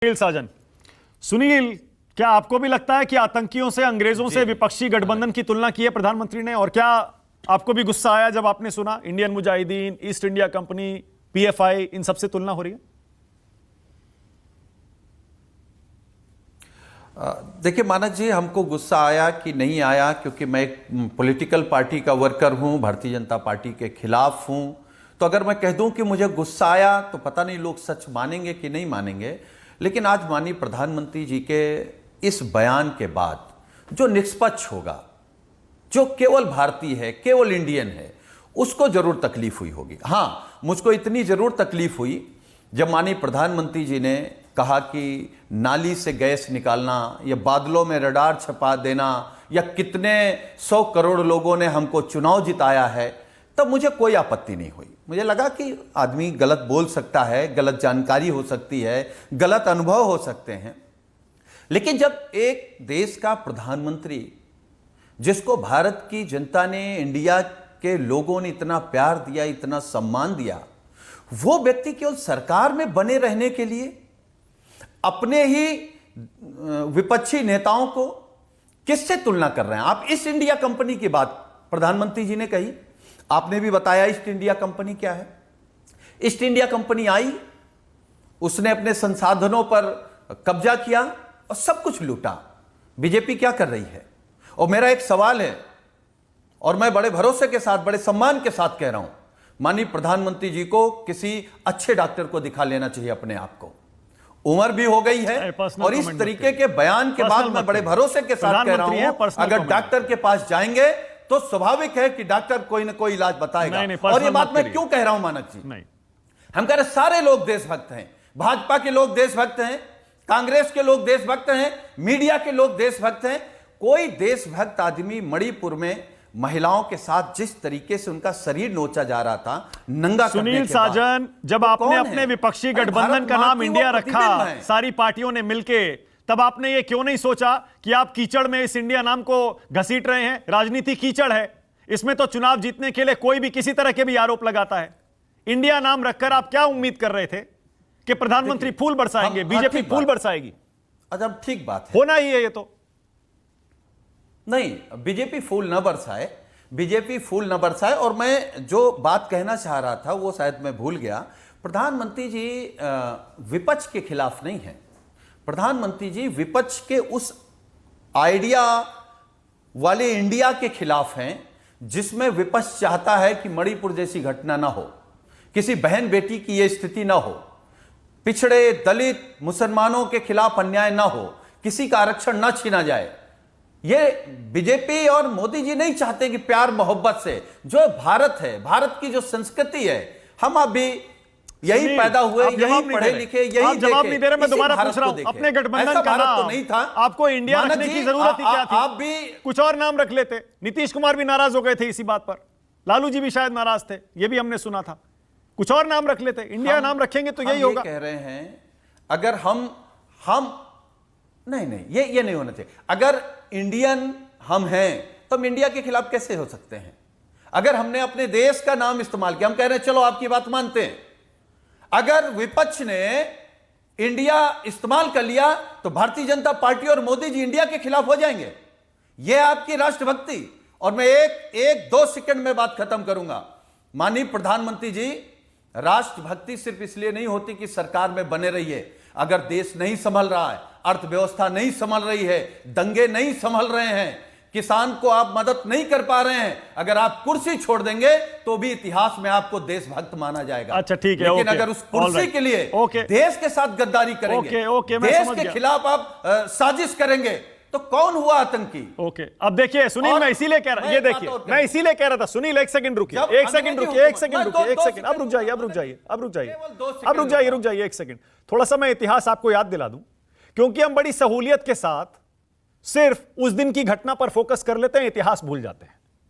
सुनील साजन, सुनील, क्या आपको भी लगता है कि आतंकियों से, अंग्रेजों से विपक्षी गठबंधन की तुलना की है प्रधानमंत्री ने? और क्या आपको भी गुस्सा आया जब आपने सुना Indian Mujahideen, east India company, PFI, इन सबसे तुलना हो रही है? देखिए मानक जी, हमको गुस्सा आया कि नहीं आया, क्योंकि मैं एक पॉलिटिकल पार्टी का वर्कर हूं, भारतीय जनता पार्टी के खिलाफ हूं। तो अगर मैं कह दूं कि मुझे गुस्सा आया तो पता नहीं लोग सच मानेंगे कि नहीं मानेंगे। लेकिन आज माननीय प्रधानमंत्री जी के इस बयान के बाद जो निष्पक्ष होगा, जो केवल भारतीय है, केवल इंडियन है, उसको जरूर तकलीफ हुई होगी। हां, मुझको इतनी जरूर तकलीफ हुई जब माननीय प्रधानमंत्री जी ने कहा कि नाली से गैस निकालना या बादलों में रडार छपा देना या कितने 100 करोड़ लोगों ने हमको चुनाव जिताया है, तब मुझे कोई आपत्ति नहीं हुई। मुझे लगा कि आदमी गलत बोल सकता है, गलत जानकारी हो सकती है, गलत अनुभव हो सकते हैं। लेकिन जब एक देश का प्रधानमंत्री, जिसको भारत की जनता ने, इंडिया के लोगों ने इतना प्यार दिया, इतना सम्मान दिया, वो व्यक्ति केवल सरकार में बने रहने के लिए अपने ही विपक्षी नेताओं को किससे तुलना कर रहे हैं? आप ईस्ट इंडिया कंपनी की बात प्रधानमंत्री जी ने कही, आपने भी बताया ईस्ट इंडिया कंपनी क्या है। ईस्ट इंडिया कंपनी आई, उसने अपने संसाधनों पर कब्जा किया और सब कुछ लूटा। बीजेपी क्या कर रही है? और मेरा एक सवाल है, और मैं बड़े भरोसे के साथ, बड़े सम्मान के साथ कह रहा हूं, माननीय प्रधानमंत्री जी को किसी अच्छे डॉक्टर को दिखा लेना चाहिए अपने आप को। उम्र भी हो गई है, और इस तरीके के बयान के बाद मैं बड़े भरोसे के साथ कह रहा हूं, अगर डॉक्टर के पास जाएंगे तो स्वाभाविक है कि डॉक्टर कोई ना कोई इलाज बताएगा। और ये बात मैं क्यों कह रहा हूं मानक जी? हम कह रहे सारे लोग देशभक्त हैं, भाजपा के लोग देशभक्त हैं, कांग्रेस के लोग देशभक्त हैं, मीडिया के लोग देशभक्त हैं। कोई देशभक्त आदमी मणिपुर में महिलाओं के साथ जिस तरीके से उनका शरीर नोचा जा रहा था, नंगा करने सुनील साजन, जब आपने अपने विपक्षी गठबंधन का नाम इंडिया रखा, सारी पार्टियों ने मिलके, तब आपने ये क्यों नहीं सोचा कि आप कीचड़ में इस इंडिया नाम को घसीट रहे हैं? राजनीति कीचड़ है, इसमें तो चुनाव जीतने के लिए कोई भी किसी तरह के भी आरोप लगाता है। इंडिया नाम रखकर आप क्या उम्मीद कर रहे थे कि प्रधानमंत्री फूल बरसाएंगे, बीजेपी फूल बरसाएगी? अच्छा, ठीक बात है, होना ही है ये तो। नहीं, बीजेपी फूल न बरसाए, बीजेपी फूल न बरसाए। और मैं जो बात कहना चाह रहा था वो शायद मैं भूल गया। प्रधानमंत्री जी विपक्ष के खिलाफ नहीं है, प्रधानमंत्री जी विपक्ष के उस आइडिया वाले इंडिया के खिलाफ हैं जिसमें विपक्ष चाहता है कि मणिपुर जैसी घटना ना हो, किसी बहन बेटी की यह स्थिति ना हो, पिछड़े दलित मुसलमानों के खिलाफ अन्याय ना हो, किसी का आरक्षण ना छीना जाए। ये बीजेपी और मोदी जी नहीं चाहते कि प्यार मोहब्बत से, जो भारत है, भारत की जो संस्कृति है, हम अभी यही पैदा हुए, यही पढ़े लिखे, यही जवाब नहीं दे रहे। मैं दोबारा पूछ रहा हूं, अपने गठबंधन का नाम तो नहीं था, आपको इंडिया रखने की जरूरत ही क्या थी? आप भी कुछ और नाम रख लेते। नीतीश कुमार भी नाराज हो गए थे इसी बात पर, लालू जी भी शायद नाराज थे, ये भी हमने सुना था। कुछ और नाम रख लेते, इंडिया नाम रखेंगे तो यही होगा। कह रहे हैं अगर हम नहीं, ये नहीं होना चाहिए। अगर इंडियन हम हैं तो हम इंडिया के खिलाफ कैसे हो सकते हैं? अगर हमने अपने देश का नाम इस्तेमाल किया, हम कह रहे हैं चलो आपकी बात मानते हैं। अगर विपक्ष ने इंडिया इस्तेमाल कर लिया तो भारतीय जनता पार्टी और मोदी जी इंडिया के खिलाफ हो जाएंगे। यह आपकी राष्ट्रभक्ति। और मैं एक 2 सेकंड में बात खत्म करूंगा। माननीय प्रधानमंत्री जी, राष्ट्रभक्ति सिर्फ इसलिए नहीं होती कि सरकार में बने रहिए। अगर देश नहीं संभल रहा है, अर्थव्यवस्था नहीं संभल रही है, दंगे नहीं संभल रहे हैं, किसान को आप मदद नहीं कर पा रहे हैं, अगर आप कुर्सी छोड़ देंगे तो भी इतिहास में आपको देशभक्त माना जाएगा। अच्छा, ठीक है। लेकिन अगर उस कुर्सी के लिए देश के साथ गद्दारी करेंगे, देश के खिलाफ आप साजिश करेंगे, तो कौन हुआ आतंकी? ओके, अब देखिए सुनील, मैं इसीलिए कह रहा, ये देखिए मैं इसीलिए कह रहा था सुनील, एक सेकंड रुकिए, एक सेकंड रुकिए, अब रुक जाइए एक सेकंड। थोड़ा सा मैं इतिहास आपको याद दिला दूं, क्योंकि हम बड़ी सहूलियत के साथ सिर्फ उस दिन की घटना पर फोकस कर लेते हैं, इतिहास भूल जाते हैं।